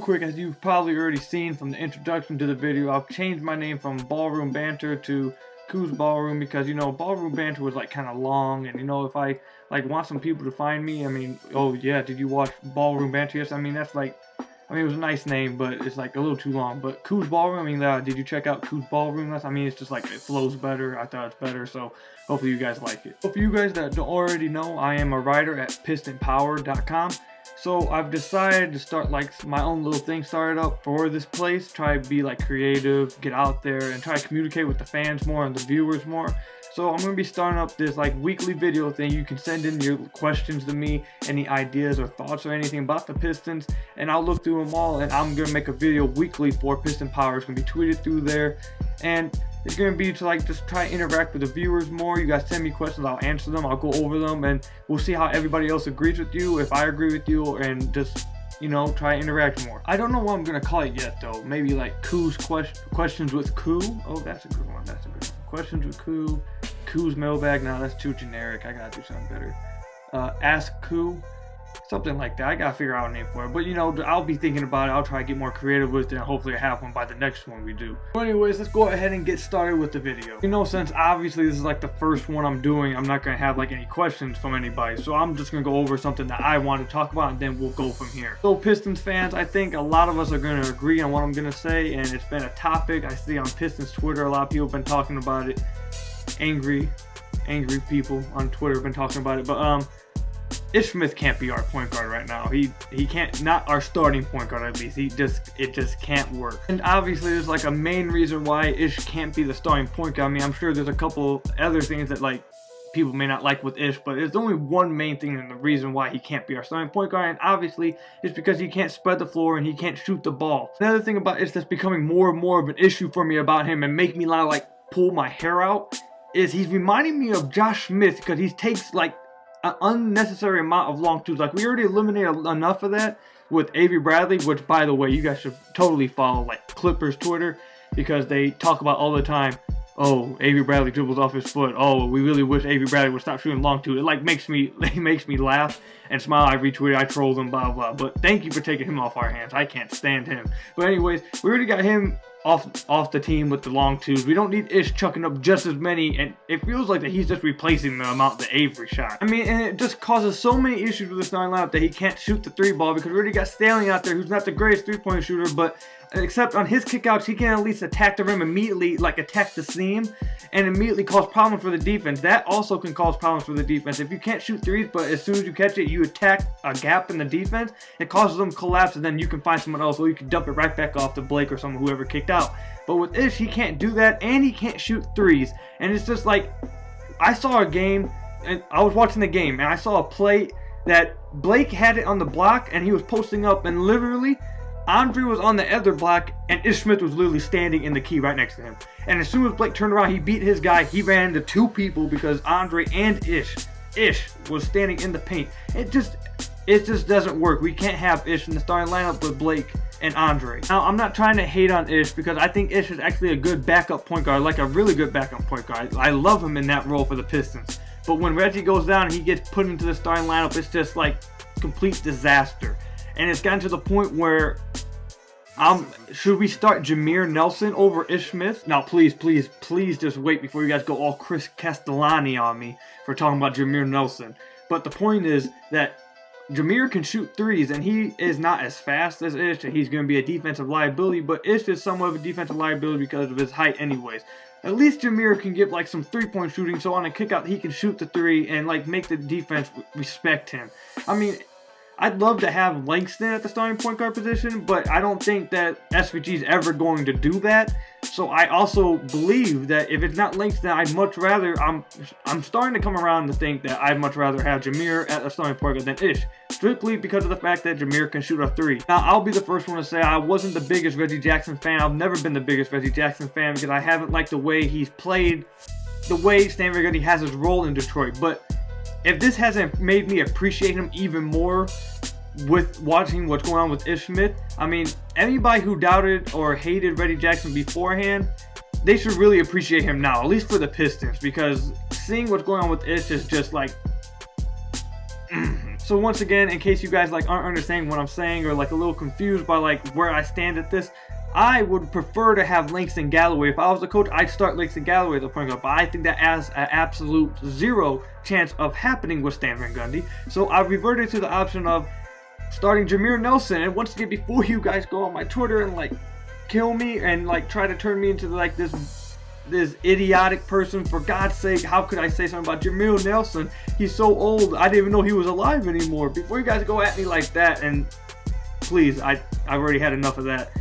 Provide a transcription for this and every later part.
quick, as you've probably already seen from the introduction to the video, I've changed my name from BallRoom Banter to Coos BallRoom because, you know, BallRoom Banter was like kind of long, and you know, if I like want some people to find me, I mean, oh yeah, did you watch BallRoom Banter? Yes, I mean, that's like, I mean, it was a nice name, but it's like a little too long. But Coos BallRoom, I mean, did you check out Coos BallRoom? I mean, it's just like, it flows better. I thought it's better, so hopefully you guys like it. So for you guys that don't already know, I am a writer at pistonpower.com. So I've decided to start like my own little thing started up for this place, try to be like creative, get out there and try to communicate with the fans more and the viewers more. So I'm going to be starting up this like weekly video thing. You can send in your questions to me, any ideas or thoughts or anything about the Pistons, and I'll look through them all, and I'm going to make a video weekly for Piston Power. It's going to be tweeted through there, and it's going to be to like just try to interact with the viewers more. You guys send me questions, I'll answer them, I'll go over them, and we'll see how everybody else agrees with you, if I agree with you, and just, you know, try to interact more. I don't know what I'm going to call it yet though. Maybe like Coos Questions with Coo. Oh, that's a good one. That's a good one. Questions with Coo. Coo's mailbag. Now that's too generic. I gotta do something better. Ask Coo. Something like that. I gotta figure out a name for it. But you know, I'll be thinking about it. I'll try to get more creative with it, and hopefully I have one by the next one we do. But anyways, let's go ahead and get started with the video. You know, since obviously this is like the first one I'm doing, I'm not gonna have like any questions from anybody. So I'm just gonna go over something that I want to talk about, and then we'll go from here. So Pistons fans, I think a lot of us are gonna agree on what I'm gonna say, and it's been a topic I see on Pistons Twitter. A lot of people have been talking about it. Angry people on Twitter have been talking about it, but Ish Smith can't be our point guard right now. He can't, not our starting point guard at least. It just can't work. And obviously there's like a main reason why Ish can't be the starting point guard. I mean, I'm sure there's a couple other things that like people may not like with Ish, but there's only one main thing and the reason why he can't be our starting point guard, and obviously it's because he can't spread the floor and he can't shoot the ball. Another thing about Ish that's becoming more and more of an issue for me about him and make me like pull my hair out is he's reminding me of Josh Smith, because he takes like an unnecessary amount of long twos. Like, we already eliminated enough of that with Avery Bradley, which, by the way, you guys should totally follow like Clippers Twitter, because they talk about all the time, oh, Avery Bradley dribbles off his foot, oh, we really wish Avery Bradley would stop shooting long twos. It like makes me laugh and smile. I retweet, I troll them, blah blah. But thank you for taking him off our hands. I can't stand him. But anyways, we already got him off the team with the long twos. We don't need Ish chucking up just as many, and it feels like that he's just replacing the amount that Avery shot. I mean, and it just causes so many issues with the starting lineup that he can't shoot the three ball, because we already got Stanley out there, who's not the greatest three-point shooter, but except on his kickouts, he can at least attack the rim immediately, like attack the seam, and immediately cause problems for the defense. That also can cause problems for the defense. If you can't shoot threes, but as soon as you catch it, you attack a gap in the defense, it causes them to collapse, and then you can find someone else, or you can dump it right back off to Blake or someone, whoever kicked out. But with Ish, he can't do that, and he can't shoot threes. And it's just like, I saw a game, and I was watching the game, and I saw a play that Blake had it on the block, and he was posting up, and literally Andre was on the other block, and Ish Smith was literally standing in the key right next to him. And as soon as Blake turned around, he beat his guy. He ran into two people because Andre and Ish was standing in the paint. It just doesn't work. We can't have Ish in the starting lineup with Blake and Andre. Now, I'm not trying to hate on Ish, because I think Ish is actually a good backup point guard, like a really good backup point guard. I love him in that role for the Pistons. But when Reggie goes down and he gets put into the starting lineup, it's just like complete disaster. And it's gotten to the point where should we start Jameer Nelson over Ish Smith? Now, please just wait before you guys go all Chris Castellani on me for talking about Jameer Nelson. But the point is that Jameer can shoot threes, and he is not as fast as Ish. He's going to be a defensive liability, but Ish is somewhat of a defensive liability because of his height anyways. At least Jameer can get like some three-point shooting, so on a kickout he can shoot the three and like make the defense respect him. I mean, I'd love to have Langston at the starting point guard position, but I don't think that SVG is ever going to do that. So I also believe that if it's not Langston, I'd much rather, I'm starting to come around to think that I'd much rather have Jameer at the starting point guard than Ish, strictly because of the fact that Jameer can shoot a three. Now, I'll be the first one to say I wasn't the biggest Reggie Jackson fan. I've never been the biggest Reggie Jackson fan, because I haven't liked the way he's played, the way Stan Van Gundy has his role in Detroit. But if this hasn't made me appreciate him even more with watching what's going on with Ish Smith, I mean, anybody who doubted or hated Reggie Jackson beforehand, they should really appreciate him now, at least for the Pistons, because seeing what's going on with Ish is just like, So once again, in case you guys like aren't understanding what I'm saying or like a little confused by like where I stand at this, I would prefer to have Langston Galloway. If I was a coach, I'd start Langston Galloway at the point guard, but I think that has an absolute zero chance of happening with Stan Van Gundy. So I reverted to the option of starting Jameer Nelson. And once again, before you guys go on my Twitter and like kill me and like try to turn me into like this idiotic person, for God's sake, how could I say something about Jameer Nelson? He's so old, I didn't even know he was alive anymore. Before you guys go at me like that, and please, I've already had enough of that.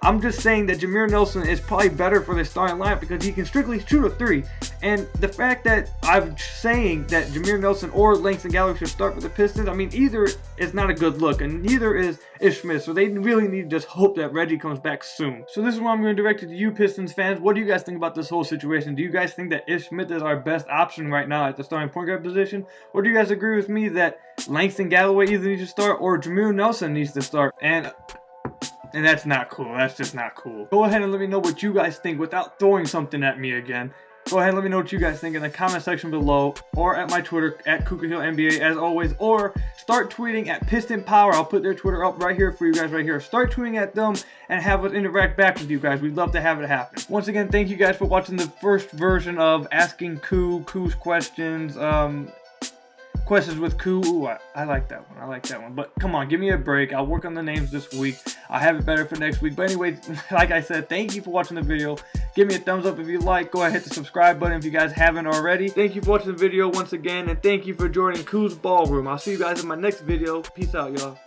I'm just saying that Jameer Nelson is probably better for the starting lineup because he can strictly shoot a three. And the fact that I'm saying that Jameer Nelson or Langston Galloway should start for the Pistons, I mean, either is not a good look, and neither is Ish Smith. So they really need to just hope that Reggie comes back soon. So this is what I'm going to direct it to you, Pistons fans. What do you guys think about this whole situation? Do you guys think that Ish Smith is our best option right now at the starting point guard position? Or do you guys agree with me that Langston Galloway either needs to start or Jameer Nelson needs to start? And that's not cool. That's just not cool. Go ahead and let me know what you guys think without throwing something at me again. Go ahead and let me know what you guys think in the comment section below, or at my Twitter at KukaHillNBA as always, or start tweeting at Piston Power. I'll put their Twitter up right here for you guys right here. Start tweeting at them and have us interact back with you guys. We'd love to have it happen. Once again, thank you guys for watching the first version of Asking Ku's questions. Questions with Ku. Ooh, I like that one. I like that one. But come on, give me a break. I'll work on the names this week. I'll have it better for next week. But anyway, like I said, thank you for watching the video. Give me a thumbs up if you like. Go ahead, hit the subscribe button if you guys haven't already. Thank you for watching the video once again. And thank you for joining Ku's Ballroom. I'll see you guys in my next video. Peace out, y'all.